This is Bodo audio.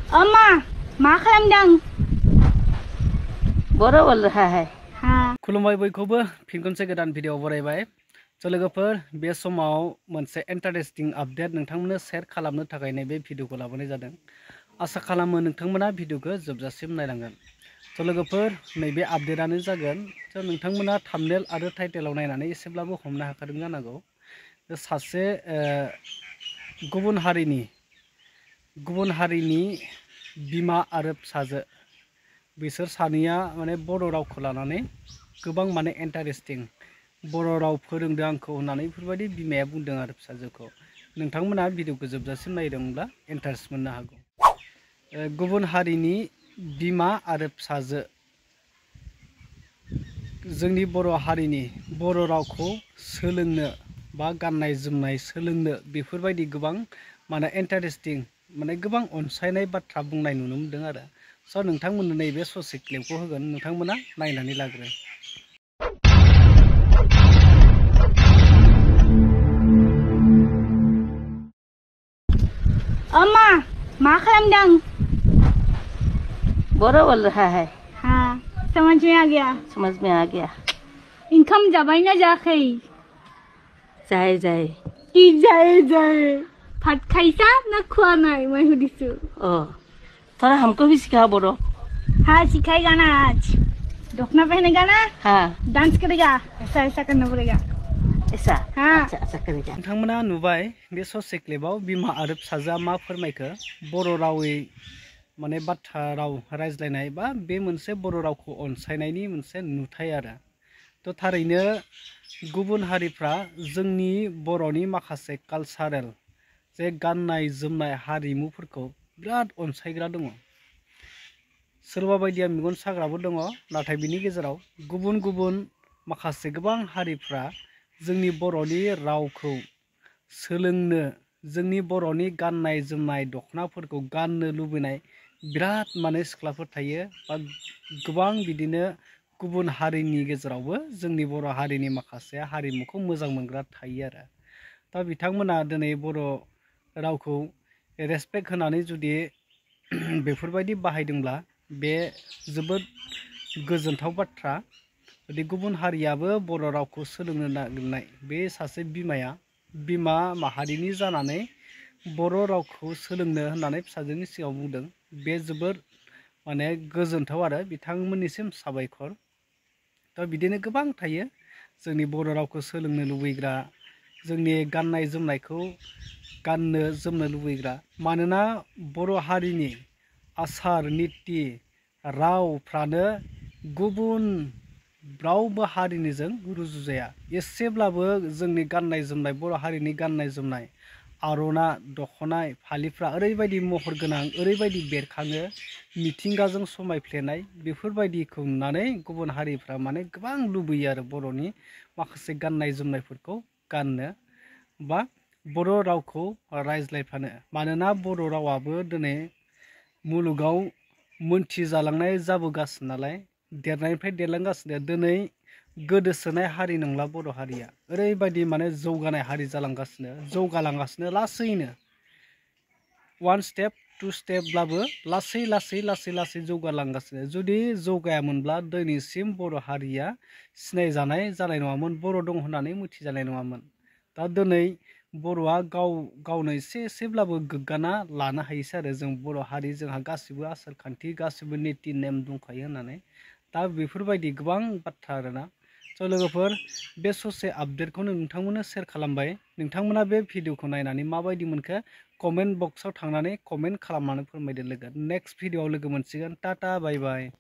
अम्मा मा खालामदों? बर' वल्लहाय हा खुलुमबाय बयखौबो फिन खनसे गोदान भिडिअ बरायबाय लोगोफोर बे समाव मोनसे इन्टारेस्टिं आपडेट नोंथांमोननो शेयार खालामनो थाखाय नैबे भिडिअखौ लाबोनाय जादों। आसा खालामो नोंथांमोना भिडिअखौ जोबजासिम नायलांगोन। लोगोफोर नैबे आपडेटआनो जागोन नोंथांमोना थाम्बनेल आरो टाइटेलाव नायनानै एसेब्लाबो हमनो हाखादों जानांगौ। सासे गुबुन हारिनि बिमा आरो फिसाजो बिसोर सानैया माने बर' रावखौ लानानै गोबां माने इन्टारेस्टिं बर' राव फोरोंदों आंखौ होननानै बेफोरबायदि बिमाया बुंदों आरो फिसाजोखौ। नोंथांमोना भिडिअखौ जोबजासिम नायदोंब्ला इन्टारेस्ट मोननो हागौ। गुबुन हारिनि बिमा आरो फिसाजो जोंनि बर' हारिनि बर' रावखौ सोलोंनो बा गाननाय जोमनाय सोलोंनो बेफोरबायदि गोबां माने इन्टारेस्टिं माने गोबां अनसायनाय बाथ्रा बुंनाय नुनो मोनदों आरो। स' नोंथांमोननो नैबे ससे क्लिपखौ होगोन, नोंथांमोना नायनानै लाग्रो। अम्मा मा खालामदों? बर' वल्लहाय हाँ समझ में आ गया। समझ में आ गया। इनकम जाबाय ना जायाखै? जाय কি जाय भात खाइसा ना खुआ নাই मैं सुधिसु। थोड़ा हमको भी सिखा बोरो। हाँ सिखाएगा ना आज। दखना पहनेगा ना? हाँ डांस करेगा, ऐसा ऐसा करना पड़ेगा। ऐसा हाँ अच्छा करेगा। नोंथांमोना नुबाय बे ससे क्लिपआव बिमा आरो फिसाजोआ मा फोरमायखो बर' रावै माने बाथ्रा राव रायज्लायनाय बा बे मोनसे बर' रावखौ अनसायनायनि मोनसे नुथाय आरो। थारैनो गुबुन हारिफ्रा जोंनि बर'नि माखासे कालचारेल जे गाननाय जोमनाय हारिमुफोरखौ बिराद अनसायग्रा दङ। सोरबा बायदिया मेगन साग्राबो दङ, नाथाय बिनि गेजेराव गुबुन माखासे गोबां हारिफ्रा जोंनि बर'नि रावखौ सोलोंनो, जोंनि बर'नि गाननाय जोमनाय दखनाफोरखौ गाननो लुबैनाय बिराद माने सिख्लाफोर थायो बा गोबां बिदिनो गुबुन हारिनि गेजेरावबो जोंनि बर' हारिनि माखासे हारिमुखौ मोजां मोनग्रा थायो आरो। दा बिथांमोना दिनै बर' रावखौ रेसपेक्ट होनानै जुदि बेफोरबायदि बाहायदोंब्ला बे जोबोद गोजोनथाव बाथ्रा। जुदि गुबुन हारियाबो बर' रावखौ सोलोंनो नागिरनाय बे सासे बिमा माहारिनि जानानै बर' रावखौ सोलोंनो होननानै फिसाजोनि सिगाङाव बुंदों, बे जोबोद माने गोजोनथाव आरो बिथांमोननिसिम साबायखर। दा बिदिनो गोबां थायो जोंनि बर' रावखौ सोलोंनो लुबैग्रा, जोंनि गाननाय जोमनायखौ गाननो जोमनो लुबैग्रा। मानोना बर' हारिनि आसार निति रावफ्रानो गुबुन रावबो हारिनिजों रुजुजाया। एसेब्लाबो जोंनि गाननाय जोमनाय बर' हारिनि गाननाय जोमनाय आर'नाइ दखना फालिफ्रा ओरैबायदि महर गोनां, ओरैबायदि बेरखाङो, मिथिंगाजों समायफ्लेनाय। बेफोरबायदिखौ नुनानै गुबुन हारिफ्रा माने गोबां लुबैयो आरो बर'नि माखासे गाननाय जोमनायफोरखौ गाननो बा बर' रावखौ रायज्लायफानो। मानोना बर' रावाबो दिनै मुलुगाव मोनथिजालांनाय जाबोगासिनो नालाय, देरनायनिफ्राय देरलांगासिनो। दिनै गोदोसोनाय हारि नंला बर' हारिया, ओरैबायदि माने जौगानाय हारि जौगालांगासिनो लासैनो। 1 स्टेप 2 स्टेपब्लाबो लासै जौगालांगासिनो। जुदि जौगायामोनब्ला दिनैसिम बर' हारिया सिनायजानाय जानाय नङामोन, बर' दं होननानै मिथिजानाय नङामोन। दा दिनै बर'आ गावनो एसेब्लाबो गोग्गाना लानो हायोसै आरो जों बर' हारि, जोंहा गासिबो आसार खान्थि गासिबो निति नेम दंखायो होननानै। दा बेफोरबायदि गोबां बाथ्रा आरोना। स' लोगोफोर बे ससे आपडेटखौनो नोंथांमोननो शेयार खालामबाय। नोंथांमोना बे भिडिअखौ नायनानै माबायदि मोनखो कमेन्ट बक्सआव थांनानै कमेन्ट खालामनानै फोरमायदो लोगो। नेक्स्ट भिडिअआव लोगो मोनसिगोन। टाटा बाय बाय।